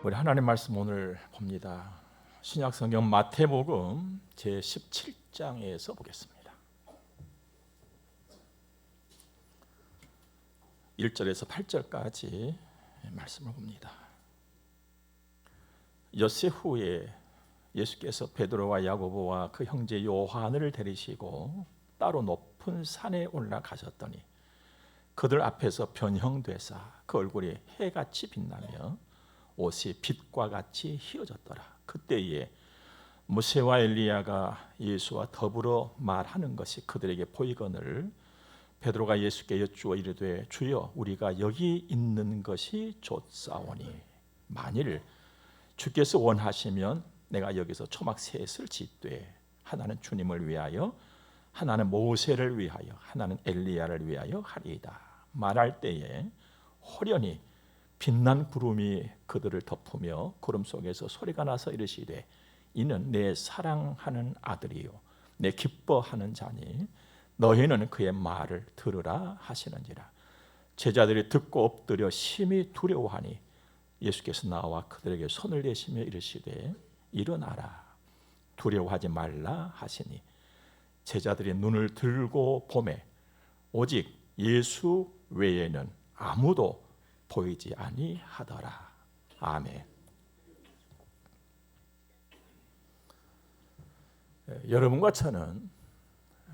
우리 하나님 말씀 오늘 봅니다. 신약성경 마태복음 제17장에서 보겠습니다. 1절에서 8절까지 말씀을 봅니다. 엿새 후에 예수께서 베드로와 야고보와 그 형제 요한을 데리시고 따로 높은 산에 올라가셨더니 그들 앞에서 변형되사 그 얼굴이 해같이 빛나며 옷이 빛과 같이 희어졌더라. 그때에 모세와 엘리야가 예수와 더불어 말하는 것이 그들에게 보이거늘 베드로가 예수께 여쭈어 이르되 주여 우리가 여기 있는 것이 좋사오니 만일 주께서 원하시면 내가 여기서 초막 셋을 짓되 하나는 주님을 위하여 하나는 모세를 위하여 하나는 엘리야를 위하여 하리이다. 말할 때에 호련히 빛난 구름이 그들을 덮으며 구름 속에서 소리가 나서 이르시되 이는 내 사랑하는 아들이요 내 기뻐하는 자니 너희는 그의 말을 들으라 하시는지라. 제자들이 듣고 엎드려 심히 두려워하니 예수께서 나와 그들에게 손을 내시며 이르시되 일어나라 두려워하지 말라 하시니 제자들이 눈을 들고 보매 오직 예수 외에는 아무도 보이지 아니하더라. 아멘. 여러분과 저는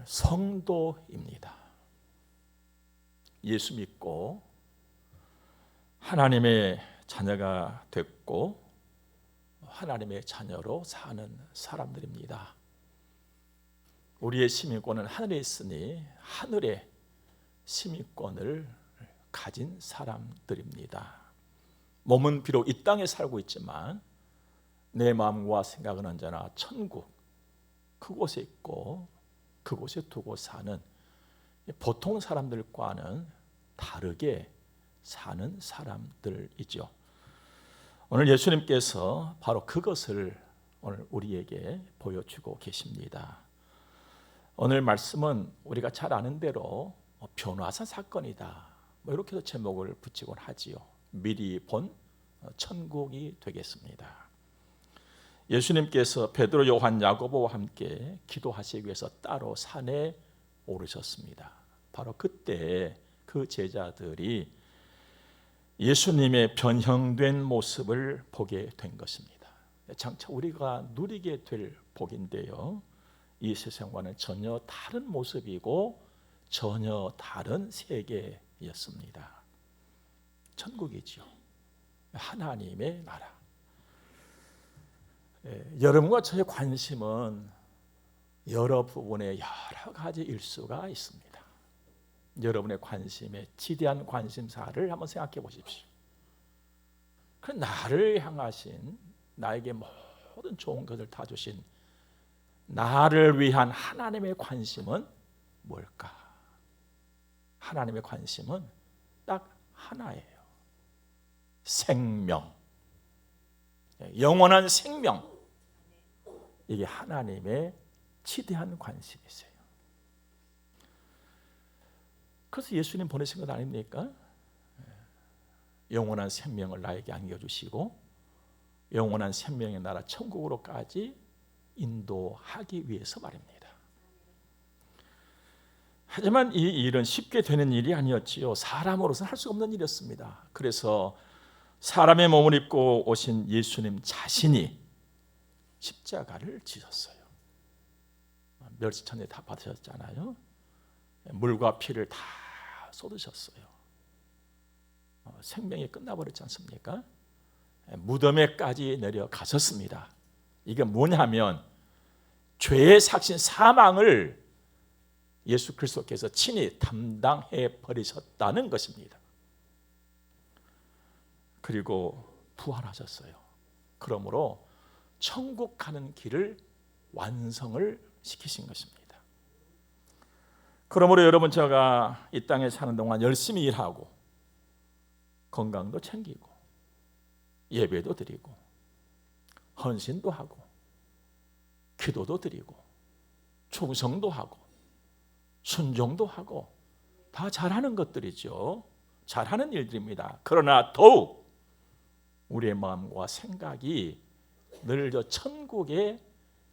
성도입니다. 예수 믿고 하나님의 자녀가 됐고 하나님의 자녀로 사는 사람들입니다. 우리의 시민권은 하늘에 있으니 하늘의 시민권을 가진 사람들입니다. 몸은 비록 이 땅에 살고 있지만 내 마음과 생각은 언제나 천국 그곳에 있고 그곳에 두고 사는 보통 사람들과는 다르게 사는 사람들이죠. 오늘 예수님께서 바로 그것을 오늘 우리에게 보여주고 계십니다. 오늘 말씀은 우리가 잘 아는 대로 변화산 사건이다. 이렇게도 제목을 붙이곤 하지요. 미리 본 천국이 되겠습니다. 예수님께서 베드로, 요한, 야고보와 함께 기도하시기 위해서 따로 산에 오르셨습니다. 바로 그때 그 제자들이 예수님의 변형된 모습을 보게 된 것입니다. 장차 우리가 누리게 될 복인데요. 이 세상과는 전혀 다른 모습이고 전혀 다른 세계였습니다. 천국이죠. 하나님의 나라. 여러분과 저의 관심은 여러 부분에 여러 가지 일수가 있습니다. 여러분의 관심에 지대한 관심사를 한번 생각해 보십시오. 그 나를 향하신 나에게 모든 좋은 것을 다 주신 나를 위한 하나님의 관심은 뭘까? 하나님의 관심은 딱 하나예요. 생명. 영원한 생명. 이게 하나님의 지대한 관심이세요. 그래서 예수님 보내신 것 아닙니까? 영원한 생명을 나에게 안겨주시고 영원한 생명의 나라 천국으로까지 인도하기 위해서 말입니다. 하지만 이 일은 쉽게 되는 일이 아니었지요. 사람으로서는 할 수 없는 일이었습니다. 그래서 사람의 몸을 입고 오신 예수님 자신이 십자가를 지셨어요. 멸시천에 다 받으셨잖아요. 물과 피를 다 쏟으셨어요. 생명이 끝나버렸지 않습니까? 무덤에까지 내려가셨습니다. 이게 뭐냐면 죄의 삭신 사망을 예수 그리스도께서 친히 담당해 버리셨다는 것입니다. 그리고 부활하셨어요. 그러므로 천국 가는 길을 완성을 시키신 것입니다. 그러므로 여러분 제가 이 땅에 사는 동안 열심히 일하고 건강도 챙기고 예배도 드리고 헌신도 하고 기도도 드리고 충성도 하고 순종도 하고 다 잘하는 것들이죠. 잘하는 일들입니다. 그러나 더욱 우리의 마음과 생각이 늘 저 천국에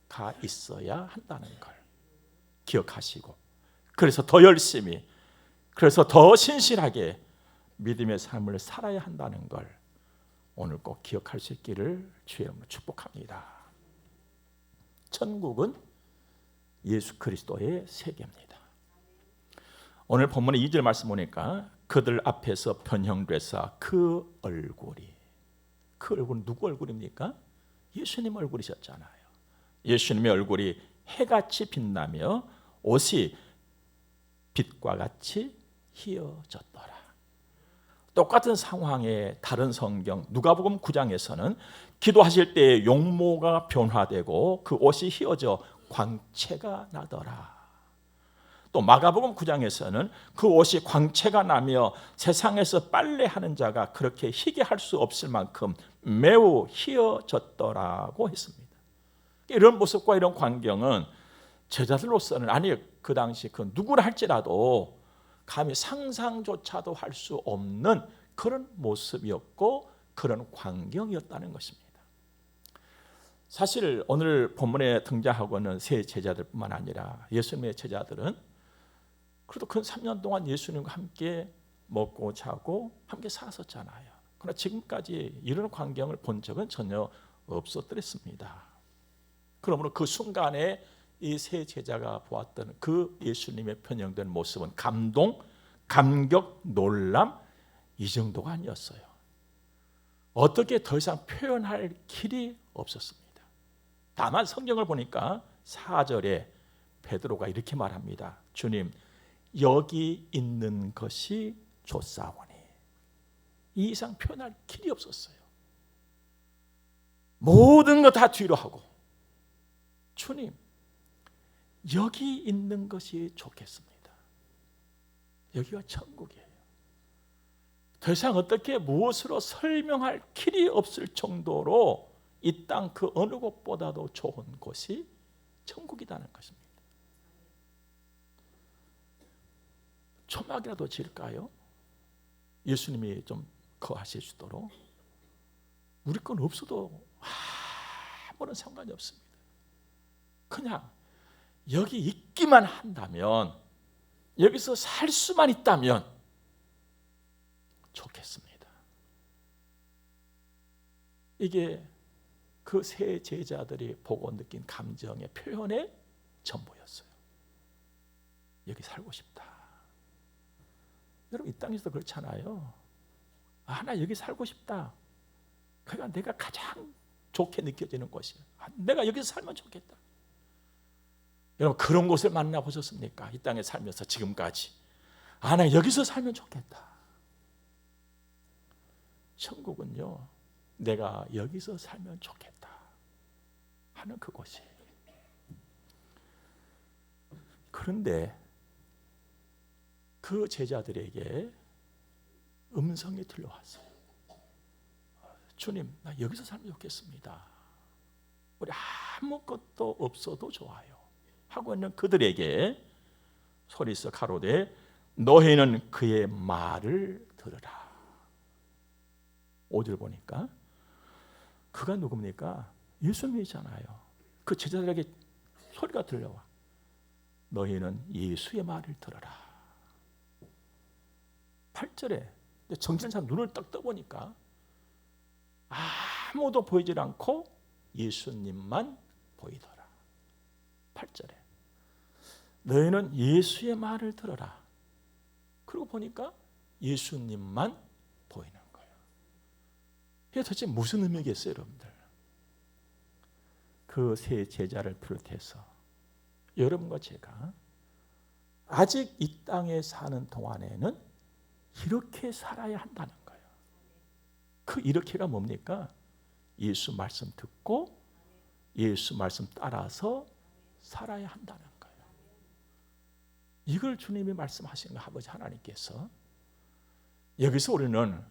가 있어야 한다는 걸 기억하시고, 그래서 더 열심히, 그래서 더 신실하게 믿음의 삶을 살아야 한다는 걸 오늘 꼭 기억할 수 있기를 주의 이름으로 축복합니다. 천국은 예수 그리스도의 세계입니다. 오늘 본문의 2절 말씀 보니까 그들 앞에서 변형되사 그 얼굴은 누구 얼굴입니까? 예수님 얼굴이셨잖아요. 예수님의 얼굴이 해같이 빛나며 옷이 빛과 같이 희어졌더라. 똑같은 상황에 다른 성경 누가복음 9장에서는 기도하실 때 용모가 변화되고 그 옷이 희어져 광채가 나더라. 또 마가복음 9장에서는 그 옷이 광채가 나며 세상에서 빨래하는 자가 그렇게 희게 할 수 없을 만큼 매우 희어졌더라고 했습니다. 이런 모습과 이런 광경은 제자들로서는, 아니 그 당시 그 누구나 할지라도 감히 상상조차도 할 수 없는 그런 모습이었고 그런 광경이었다는 것입니다. 사실 오늘 본문에 등장하고 있는 세 제자들뿐만 아니라 예수님의 제자들은 그래도 근 3년 동안 예수님과 함께 먹고 자고 함께 살았었잖아요. 그러나 지금까지 이런 광경을 본 적은 전혀 없었더랬습니다. 그러므로 그 순간에 이 세 제자가 보았던 그 예수님의 변형된 모습은 감동, 감격, 놀람 이 정도가 아니었어요. 어떻게 더 이상 표현할 길이 없었습니다. 다만 성경을 보니까 4절에 베드로가 이렇게 말합니다. 주님, 여기 있는 것이 좋사오니. 이 이상 표현할 길이 없었어요. 모든 거 다 뒤로 하고, 주님, 여기 있는 것이 좋겠습니다. 여기가 천국이에요. 더 이상 어떻게 무엇으로 설명할 길이 없을 정도로 이 땅 그 어느 곳보다도 좋은 곳이 천국이라는 것입니다. 초막이라도 지을까요? 예수님이 좀 거하실 수 있도록. 우리 건 없어도 아무런 상관이 없습니다. 그냥 여기 있기만 한다면, 여기서 살 수만 있다면 좋겠습니다. 이게 그 세 제자들이 보고 느낀 감정의 표현의 전부였어요. 여기 살고 싶다. 여러분 이 땅에서도 그렇잖아요. 나 여기 살고 싶다. 그러니까 내가 가장 좋게 느껴지는 곳이에요. 내가 여기서 살면 좋겠다. 여러분 그런 곳을 만나보셨습니까? 이 땅에 살면서 지금까지. 나 여기서 살면 좋겠다. 천국은요, 내가 여기서 살면 좋겠다 하는 그곳이에요. 그런데 그 제자들에게 음성이 들려왔어요. 주님, 나 여기서 살면 좋겠습니다. 우리 아무것도 없어도 좋아요 하고 있는 그들에게 소리서 가로되 너희는 그의 말을 들으라. 5절 보니까 그가 누굽니까? 예수님이잖아요. 그 제자들에게 소리가 들려와. 너희는 예수의 말을 들으라. 8절에 정신상 눈을 딱 떠보니까 아무도 보이질 않고 예수님만 보이더라. 8절에 너희는 예수의 말을 들어라. 그리고 보니까 예수님만 보이는 거예요. 이게 도대체 무슨 의미겠어요, 여러분들? 그 세 제자를 비롯해서 여러분과 제가 아직 이 땅에 사는 동안에는 이렇게 살아야 한다는 거예요. 그 이렇게가 뭡니까? 예수 말씀 듣고 예수 말씀 따라서 살아야 한다는 거예요. 이걸 주님이 말씀하신 거 아버지 하나님께서. 여기서 우리는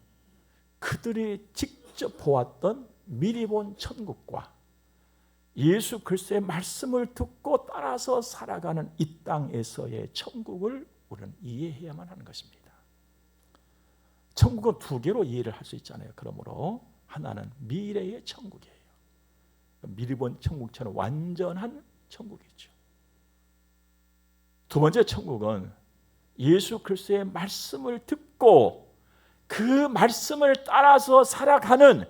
그들이 직접 보았던 미리 본 천국과 예수 그리스도의 말씀을 듣고 따라서 살아가는 이 땅에서의 천국을 우리는 이해해야만 하는 것입니다. 천국은 두 개로 이해를 할 수 있잖아요. 그러므로 하나는 미래의 천국이에요. 미리 본 천국처럼 완전한 천국이죠. 두 번째 천국은 예수 그리스도의 말씀을 듣고 그 말씀을 따라서 살아가는,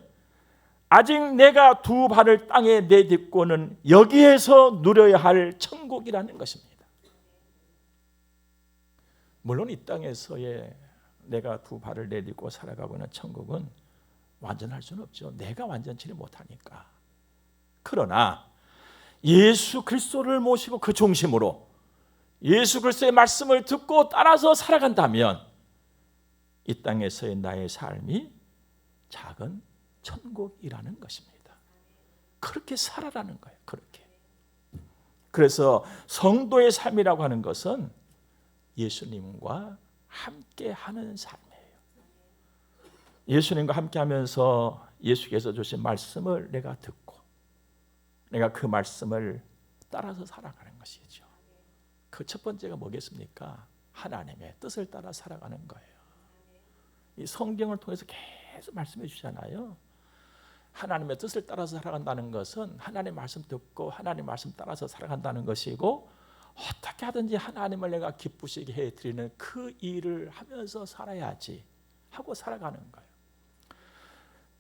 아직 내가 두 발을 땅에 내딛고는 여기에서 누려야 할 천국이라는 것입니다. 물론 이 땅에서의 내가 두 발을 내딛고 살아가고 있는 천국은 완전할 수는 없죠. 내가 완전치를 못하니까. 그러나 예수 그리스도를 모시고 그 중심으로 예수 그리스도의 말씀을 듣고 따라서 살아간다면 이 땅에서의 나의 삶이 작은 천국이라는 것입니다. 그렇게 살아라는 거예요. 그렇게. 그래서 성도의 삶이라고 하는 것은 예수님과 함께하는 삶이에요. 예수님과 함께하면서 예수께서 주신 말씀을 내가 듣고 내가 그 말씀을 따라서 살아가는 것이죠. 그 첫 번째가 뭐겠습니까? 하나님의 뜻을 따라 살아가는 거예요. 이 성경을 통해서 계속 말씀해 주잖아요. 하나님의 뜻을 따라서 살아간다는 것은 하나님의 말씀 듣고 하나님의 말씀 따라서 살아간다는 것이고, 어떻게 하든지 하나님을 내가 기쁘시게 해드리는 그 일을 하면서 살아야지 하고 살아가는 거예요.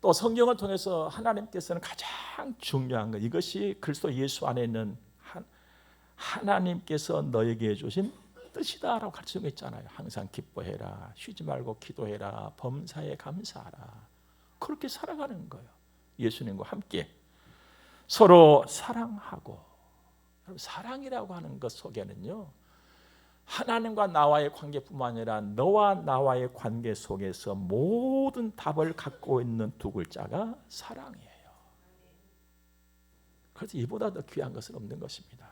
또 성경을 통해서 하나님께서는 가장 중요한 것, 이것이 그리스도 예수 안에 있는 하나님께서 너에게 주신 뜻이다라고 가르치고 있잖아요. 항상 기뻐해라, 쉬지 말고 기도해라, 범사에 감사하라. 그렇게 살아가는 거예요. 예수님과 함께 서로 사랑하고. 사랑이라고 하는 것 속에는요, 하나님과 나와의 관계뿐만 아니라 너와 나와의 관계 속에서 모든 답을 갖고 있는 두 글자가 사랑이에요. 그래서 이보다 더 귀한 것은 없는 것입니다.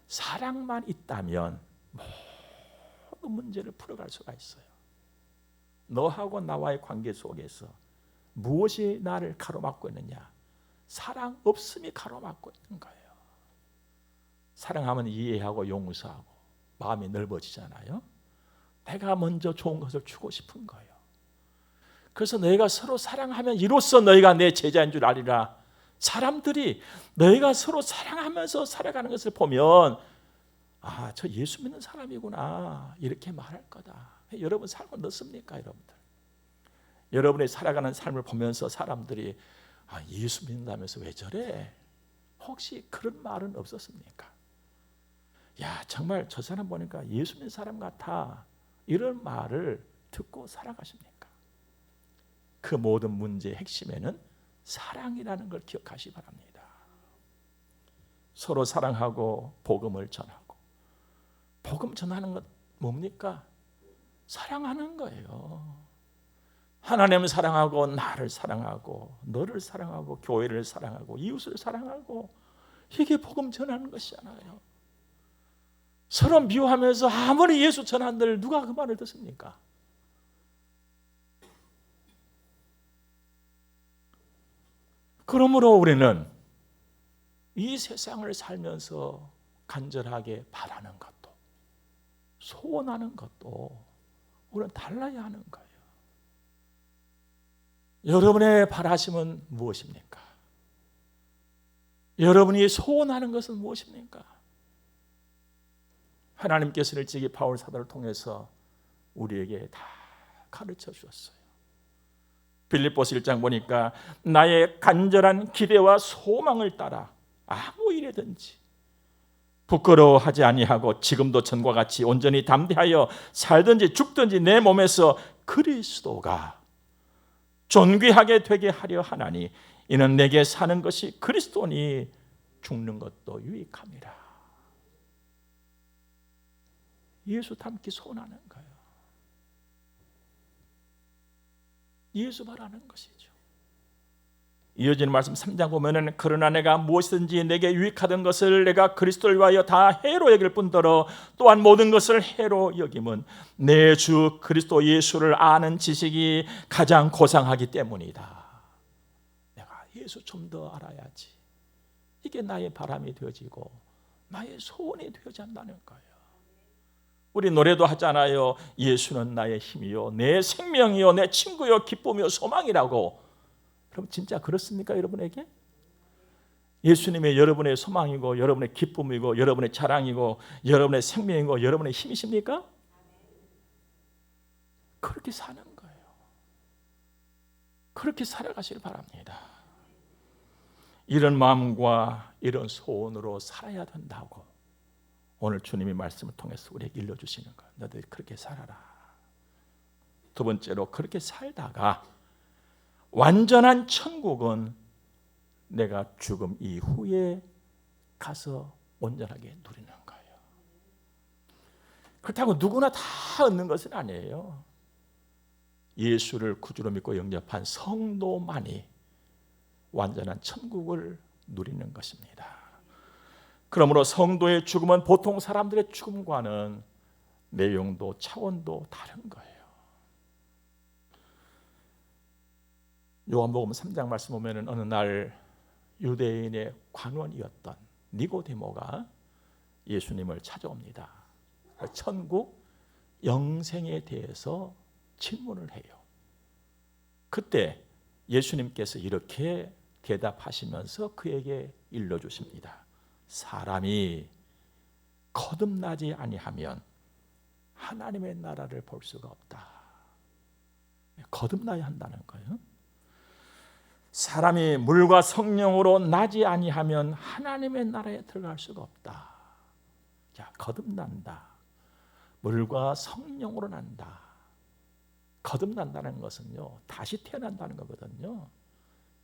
사랑만 있다면 모든 문제를 풀어갈 수가 있어요. 너하고 나와의 관계 속에서 무엇이 나를 가로막고 있느냐? 사랑 없음이 가로막고 있는 거예요. 사랑하면 이해하고 용서하고 마음이 넓어지잖아요. 내가 먼저 좋은 것을 주고 싶은 거예요. 그래서 너희가 서로 사랑하면 이로써 너희가 내 제자인 줄 알리라. 사람들이 너희가 서로 사랑하면서 살아가는 것을 보면 아, 저 예수 믿는 사람이구나 이렇게 말할 거다. 여러분 살고 넣습니까, 여러분들? 여러분이 살아가는 삶을 보면서 사람들이 아, 예수 믿는다면서 왜 저래? 혹시 그런 말은 없었습니까? 야, 정말 저 사람 보니까 예수 믿는 사람 같아. 이런 말을 듣고 살아가십니까? 그 모든 문제의 핵심에는 사랑이라는 걸 기억하시기 바랍니다. 서로 사랑하고 복음을 전하고. 복음 전하는 것 뭡니까? 사랑하는 거예요. 하나님을 사랑하고 나를 사랑하고 너를 사랑하고 교회를 사랑하고 이웃을 사랑하고, 이게 복음 전하는 것이잖아요. 서로 미워하면서 아무리 예수 전한들 누가 그 말을 듣습니까? 그러므로 우리는 이 세상을 살면서 간절하게 바라는 것도 소원하는 것도 우리는 달라야 하는 거예요. 여러분의 바라심은 무엇입니까? 여러분이 소원하는 것은 무엇입니까? 하나님께서 일찍이 바울 사도를 통해서 우리에게 다 가르쳐 주었어요. 빌립보서 1장 보니까 나의 간절한 기대와 소망을 따라 아무 일이든지 부끄러워하지 아니하고 지금도 전과 같이 온전히 담대하여 살든지 죽든지 내 몸에서 그리스도가 존귀하게 되게 하려 하나니 이는 내게 사는 것이 그리스도니 죽는 것도 유익함이라. 예수 닮기 소원하는 거예요. 예수 바라는 것이죠. 이어지는 말씀 3장 보면은 그러나 내가 무엇이든지 내게 유익하던 것을 내가 그리스도를 위하여 다 해로 여길 뿐더러 또한 모든 것을 해로 여김은 내 주 그리스도 예수를 아는 지식이 가장 고상하기 때문이다. 내가 예수 좀 더 알아야지. 이게 나의 바람이 되어지고 나의 소원이 되어야 한다는 거예요. 우리 노래도 하잖아요. 예수는 나의 힘이요 내 생명이요 내 친구요 기쁨이요 소망이라고. 그럼 진짜 그렇습니까, 여러분에게? 예수님이 여러분의 소망이고 여러분의 기쁨이고 여러분의 자랑이고 여러분의 생명이고 여러분의 힘이십니까? 그렇게 사는 거예요. 그렇게 살아가시길 바랍니다. 이런 마음과 이런 소원으로 살아야 된다고 오늘 주님이 말씀을 통해서 우리에게 일러주시는 거예요. 너희들 그렇게 살아라. 두 번째로, 그렇게 살다가 완전한 천국은 내가 죽음 이후에 가서 온전하게 누리는 거예요. 그렇다고 누구나 다 얻는 것은 아니에요. 예수를 구주로 믿고 영접한 성도만이 완전한 천국을 누리는 것입니다. 그러므로 성도의 죽음은 보통 사람들의 죽음과는 내용도 차원도 다른 거예요. 요한복음 3장 말씀 보면은 어느 날 유대인의 관원이었던 니고데모가 예수님을 찾아옵니다. 천국 영생에 대해서 질문을 해요. 그때 예수님께서 이렇게 대답하시면서 그에게 일러주십니다. 사람이 거듭나지 아니하면 하나님의 나라를 볼 수가 없다. 거듭나야 한다는 거예요. 사람이 물과 성령으로 나지 아니하면 하나님의 나라에 들어갈 수가 없다. 자, 거듭난다. 물과 성령으로 난다. 거듭난다는 것은요, 다시 태어난다는 거거든요.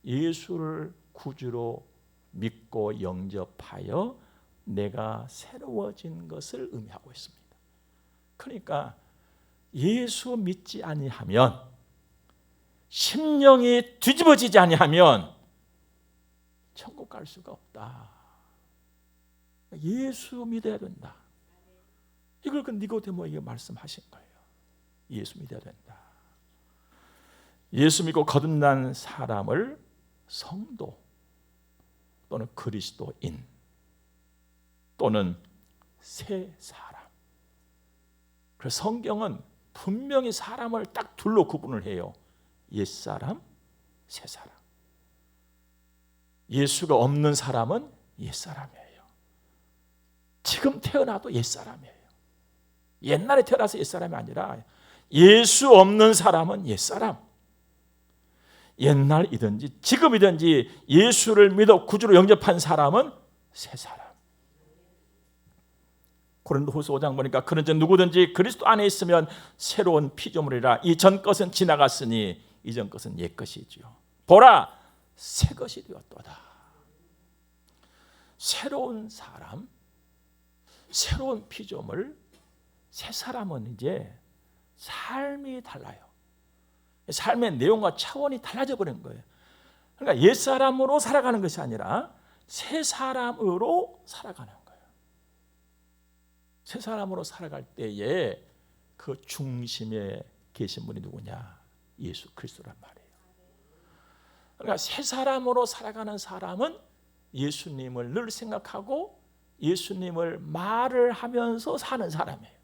예수를 구주로 믿고 영접하여 내가 새로워진 것을 의미하고 있습니다. 그러니까 예수 믿지 아니하면, 심령이 뒤집어지지 아니하면 천국 갈 수가 없다. 예수 믿어야 된다. 이걸 그 니고데모에게 말씀하신 거예요. 예수 믿어야 된다. 예수 믿고 거듭난 사람을 성도 또는 그리스도인 또는 새 사람. 그래서 성경은 분명히 사람을 딱 둘로 구분을 해요. 옛사람, 새사람. 예수가 없는 사람은 옛사람이에요. 지금 태어나도 옛사람이에요. 옛날에 태어나서 옛사람이 아니라 예수 없는 사람은 옛사람. 옛날이든지 지금이든지 예수를 믿어 구주로 영접한 사람은 새사람. 고린도후서 5장 보니까 그런즉 누구든지 그리스도 안에 있으면 새로운 피조물이라. 이전 것은 지나갔으니 이전 것은 옛 것이지요. 보라, 새 것이 되었도다. 새로운 사람, 새로운 피조물, 새 사람은 이제 삶이 달라요. 삶의 내용과 차원이 달라져 버린 거예요. 그러니까 옛 사람으로 살아가는 것이 아니라 새 사람으로 살아가는 거예요. 새 사람으로 살아갈 때에 그 중심에 계신 분이 누구냐? 예수 그리스도란 말이에요. 그러니까 새 사람으로 살아가는 사람은 예수님을 늘 생각하고 예수님을 말을 하면서 사는 사람이에요.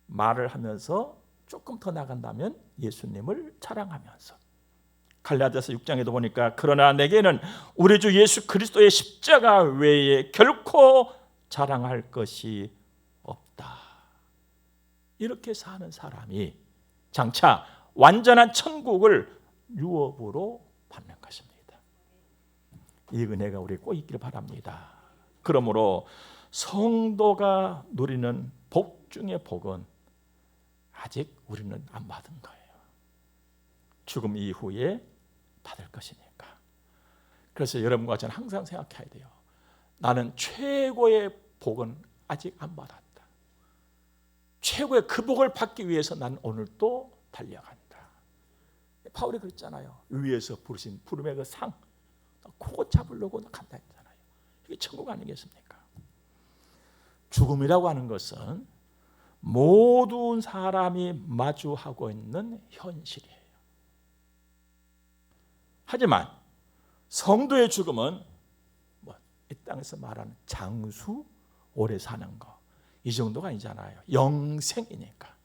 말을 하면서 조금 더 나간다면 예수님을 자랑하면서. 갈라디아서 6장에도 보니까 그러나 내게는 우리 주 예수 그리스도의 십자가 외에 결코 자랑할 것이 없다. 이렇게 사는 사람이 장차 완전한 천국을 유업으로 받는 것입니다. 이 은혜가 우리 꼭 있기를 바랍니다. 그러므로 성도가 누리는 복 중의 복은 아직 우리는 안 받은 거예요. 죽음 이후에 받을 것이니까. 그래서 여러분과 저는 항상 생각해야 돼요. 나는 최고의 복은 아직 안 받았다. 최고의 그 복을 받기 위해서 난 오늘도 달려간다. 바울이 그랬잖아요. 위에서 부르신 부름의 그 상, 그거 잡으려고 간다 했잖아요. 이게 천국 아니겠습니까? 죽음이라고 하는 것은 모든 사람이 마주하고 있는 현실이에요. 하지만 성도의 죽음은 이 땅에서 말하는 장수, 오래 사는 거, 이 정도가 아니잖아요. 영생이니까.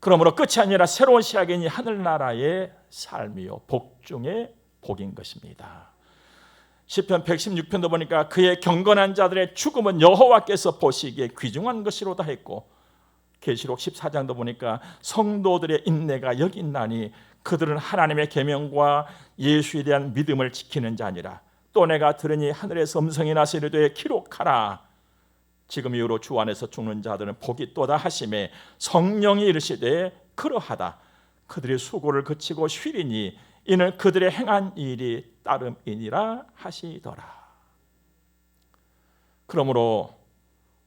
그러므로 끝이 아니라 새로운 시작이니 하늘나라의 삶이요 복 중에 복인 것입니다. 시편 116편도 보니까 그의 경건한 자들의 죽음은 여호와께서 보시기에 귀중한 것이로다 했고, 계시록 14장도 보니까 성도들의 인내가 여기 있나니 그들은 하나님의 계명과 예수에 대한 믿음을 지키는 자니라. 또 내가 들으니 하늘에서 음성이 나서 이르되 기록하라. 지금 이후로 주 안에서 죽는 자들은 복이 또다 하심에 성령이 이르시되 그러하다. 그들의 수고를 그치고 쉬리니 이는 그들의 행한 일이 따름이니라 하시더라. 그러므로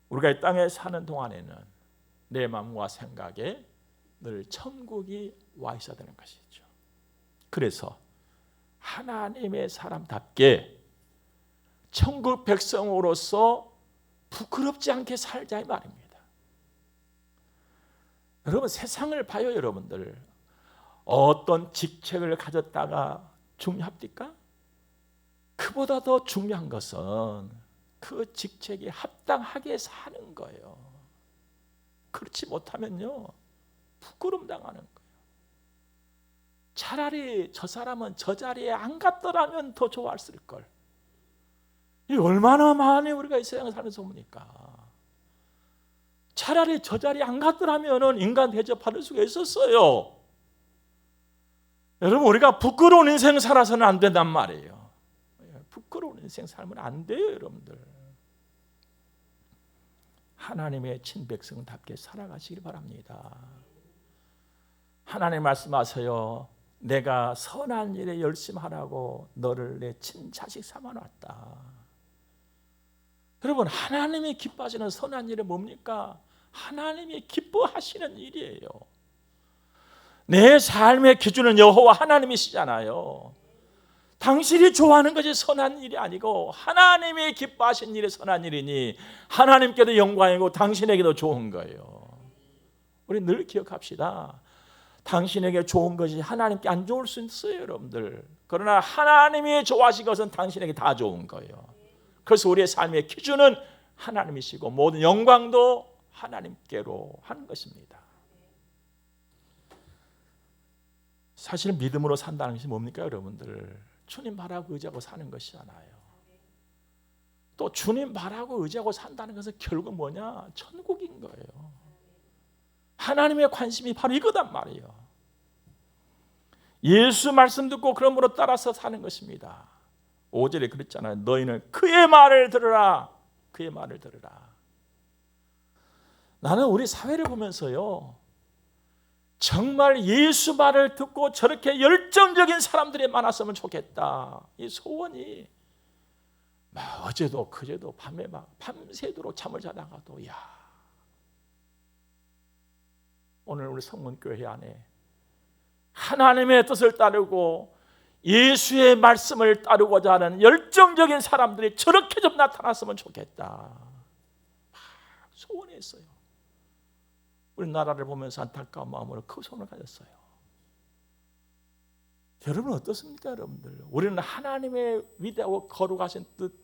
우리가 이 땅에 사는 동안에는 내 마음과 생각에 늘 천국이 와 있어야 되는 것이죠. 그래서 하나님의 사람답게 천국 백성으로서 부끄럽지 않게 살자 이 말입니다. 여러분 세상을 봐요. 여러분들 어떤 직책을 가졌다가 중요합니까? 그보다 더 중요한 것은 그 직책에 합당하게 사는 거예요. 그렇지 못하면요 부끄럼 당하는 거예요. 차라리 저 사람은 저 자리에 안 갔더라면 더 좋았을 걸. 이 얼마나 많이 우리가 이 세상을 살면서 봅니까? 차라리 저 자리에 안 갔더라면 인간 대접받을 수가 있었어요. 여러분 우리가 부끄러운 인생 살아서는 안 된단 말이에요. 부끄러운 인생 살면 안 돼요. 여러분들 하나님의 친백성답게 살아가시기 바랍니다. 하나님 말씀하세요. 내가 선한 일에 열심하라고 너를 내 친자식 삼아놨다. 여러분 하나님이 기뻐하시는 선한 일은 뭡니까? 하나님이 기뻐하시는 일이에요. 내 삶의 기준은 여호와 하나님이시잖아요. 당신이 좋아하는 것이 선한 일이 아니고 하나님이 기뻐하신 일이 선한 일이니 하나님께도 영광이고 당신에게도 좋은 거예요. 우리 늘 기억합시다. 당신에게 좋은 것이 하나님께 안 좋을 수 있어요. 여러분들. 그러나 하나님이 좋아하신 것은 당신에게 다 좋은 거예요. 그래서 우리의 삶의 기준은 하나님이시고 모든 영광도 하나님께로 하는 것입니다. 사실 믿음으로 산다는 것이 뭡니까 여러분들? 주님 바라고 의지하고 사는 것이잖아요. 또 주님 바라고 의지하고 산다는 것은 결국 뭐냐? 천국인 거예요. 하나님의 관심이 바로 이거단 말이에요. 예수 말씀 듣고 그러므로 따라서 사는 것입니다. 5절에 그랬잖아요. 너희는 그의 말을 들으라. 그의 말을 들으라. 나는 우리 사회를 보면서요 정말 예수 말을 듣고 저렇게 열정적인 사람들이 많았으면 좋겠다. 이 소원이 막 어제도 그제도 밤에 막 밤새도록 잠을 자다가도 야 오늘 우리 성문교회 안에 하나님의 뜻을 따르고 예수의 말씀을 따르고자 하는 열정적인 사람들이 저렇게 좀 나타났으면 좋겠다. 막 소원했어요. 우리나라를 보면서 안타까운 마음으로 그 소원을 가졌어요. 여러분 어떻습니까 여러분들? 우리는 하나님의 위대하고 거룩하신 뜻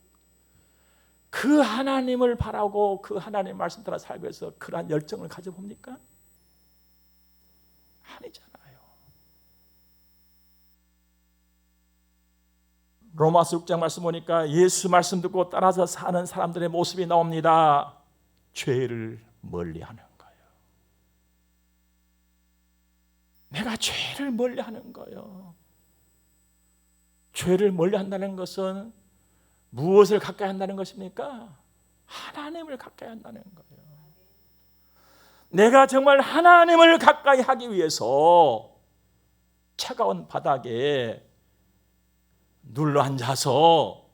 그 하나님을 바라고 그 하나님의 말씀 따라 살기 위해서 그러한 열정을 가져봅니까? 아니잖아요. 로마서 6장 말씀 보니까 예수 말씀 듣고 따라서 사는 사람들의 모습이 나옵니다. 죄를 멀리하는 거예요. 내가 죄를 멀리하는 거예요. 죄를 멀리한다는 것은 무엇을 가까이 한다는 것입니까? 하나님을 가까이 한다는 거예요. 내가 정말 하나님을 가까이 하기 위해서 차가운 바닥에 눌러 앉아서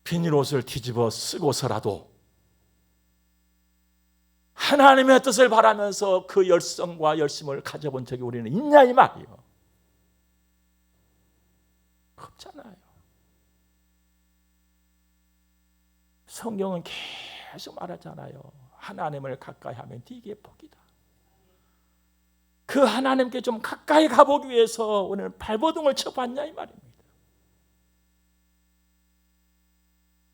비닐옷을 뒤집어 쓰고서라도 하나님의 뜻을 바라면서 그 열성과 열심을 가져본 적이 우리는 있냐 이 말이에요. 없잖아요. 성경은 계속 말하잖아요. 하나님을 가까이 하면 이게 복이다. 그 하나님께 좀 가까이 가보기 위해서 오늘 발버둥을 쳐봤냐 이 말입니다.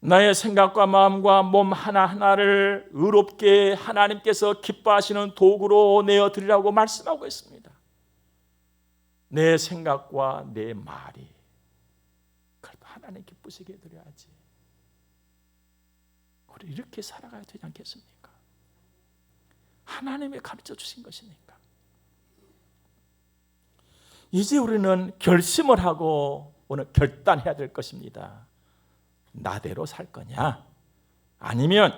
나의 생각과 마음과 몸 하나하나를 의롭게 하나님께서 기뻐하시는 도구로 내어드리라고 말씀하고 있습니다. 내 생각과 내 말이 그래도 하나님 기쁘시게 드려야지. 우리 이렇게 살아가야 되지 않겠습니까? 하나님이 가르쳐 주신 것이니까. 이제 우리는 결심을 하고 오늘 결단해야 될 것입니다. 나대로 살 거냐? 아니면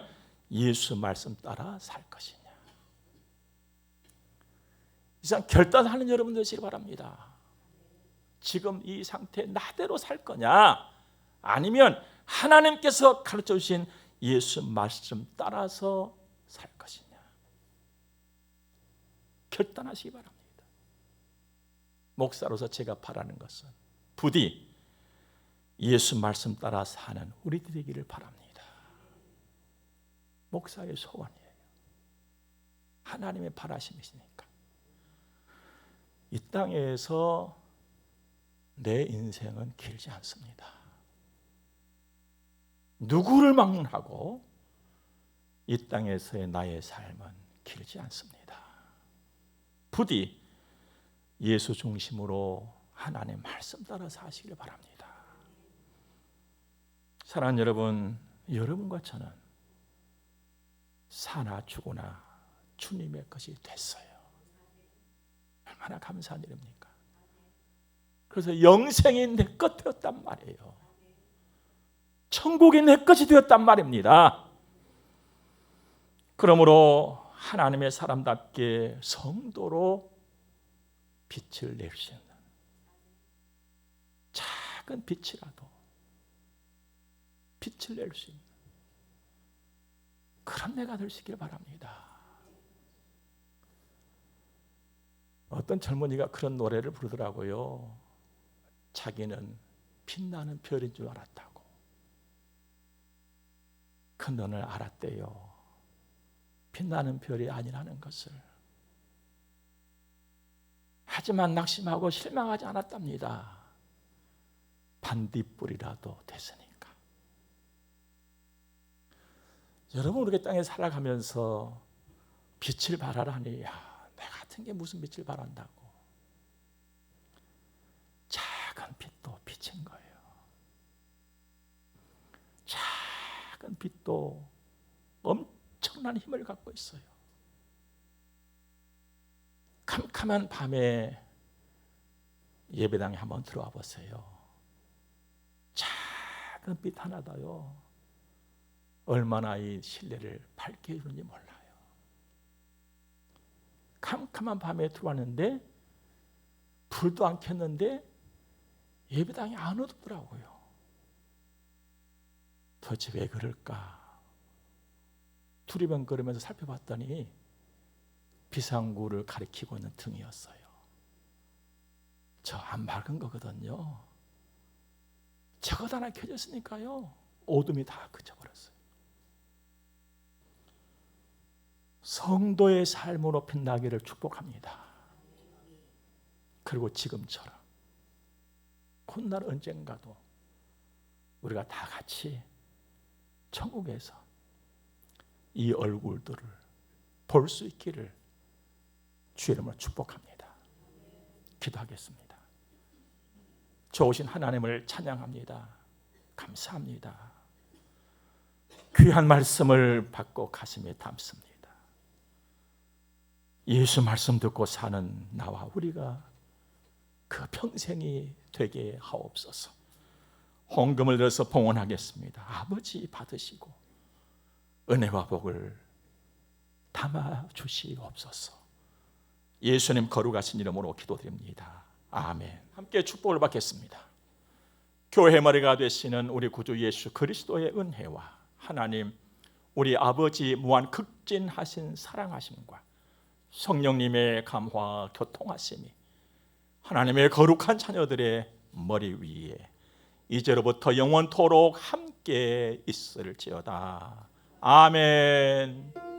예수 말씀 따라 살 것이냐? 이상 결단하는 여러분 되시기 바랍니다. 지금 이 상태 나대로 살 거냐? 아니면 하나님께서 가르쳐 주신 예수 말씀 따라서 살 것이냐? 결단하시기 바랍니다. 목사로서 제가 바라는 것은 부디 예수 말씀 따라 사는 우리들이 되기를 바랍니다. 목사의 소원이에요. 하나님의 바라심이시니까. 이 땅에서 내 인생은 길지 않습니다. 누구를 막론하고 이 땅에서의 나의 삶은 길지 않습니다. 부디 예수 중심으로 하나님의 말씀 따라 사시길 바랍니다. 사랑하는 여러분, 여러분과 저는 사나 죽으나 주님의 것이 됐어요. 얼마나 감사한 일입니까? 그래서 영생이 내 것 되었단 말이에요. 천국이 내 것이 되었단 말입니다. 그러므로 하나님의 사람답게 성도로 빛을 낼 수 있는 작은 빛이라도 빛을 낼 수 있는 그런 내가 될 수 있기를 바랍니다. 어떤 젊은이가 그런 노래를 부르더라고요. 자기는 빛나는 별인 줄 알았다고. 그 눈을 알았대요. 빛나는 별이 아니라는 것을. 하지만 낙심하고 실망하지 않았답니다. 반딧불이라도 됐으니까. 여러분, 우리 땅에 살아가면서 빛을 발하라니, 내 같은 게 무슨 빛을 발한다고. 작은 빛도 빛인 거예요. 작은 빛도 엄청난 힘을 갖고 있어요. 캄캄한 밤에 예배당에 한번 들어와 보세요. 작은 빛 하나도요, 얼마나 이 실내를 밝게 해주는지 몰라요. 캄캄한 밤에 들어왔는데 불도 안 켰는데 예배당이 안 어둡더라고요. 도대체 왜 그럴까? 두리번거리면서 살펴봤더니 비상구를 가리키고 있는 등이었어요. 저 안 밝은 거거든요. 저것 하나 켜졌으니까요, 어둠이 다 그쳐버렸어요. 성도의 삶으로 빛나기를 축복합니다. 그리고 지금처럼 훗날 언젠가도 우리가 다 같이 천국에서 이 얼굴들을 볼 수 있기를 주의 이름으로 축복합니다. 기도하겠습니다. 좋으신 하나님을 찬양합니다. 감사합니다. 귀한 말씀을 받고 가슴에 담습니다. 예수 말씀 듣고 사는 나와 우리가 그 평생이 되게 하옵소서. 헌금을 들어서 봉헌하겠습니다. 아버지 받으시고 은혜와 복을 담아 주시옵소서. 예수님 거룩하신 이름으로 기도드립니다. 아멘. 함께 축복을 받겠습니다. 교회 머리가 되시는 우리 구주 예수 그리스도의 은혜와 하나님 우리 아버지 무한 극진하신 사랑하심과 성령님의 감화 교통하심이 하나님의 거룩한 자녀들의 머리 위에 이제로부터 영원토록 함께 있을지어다. 아멘.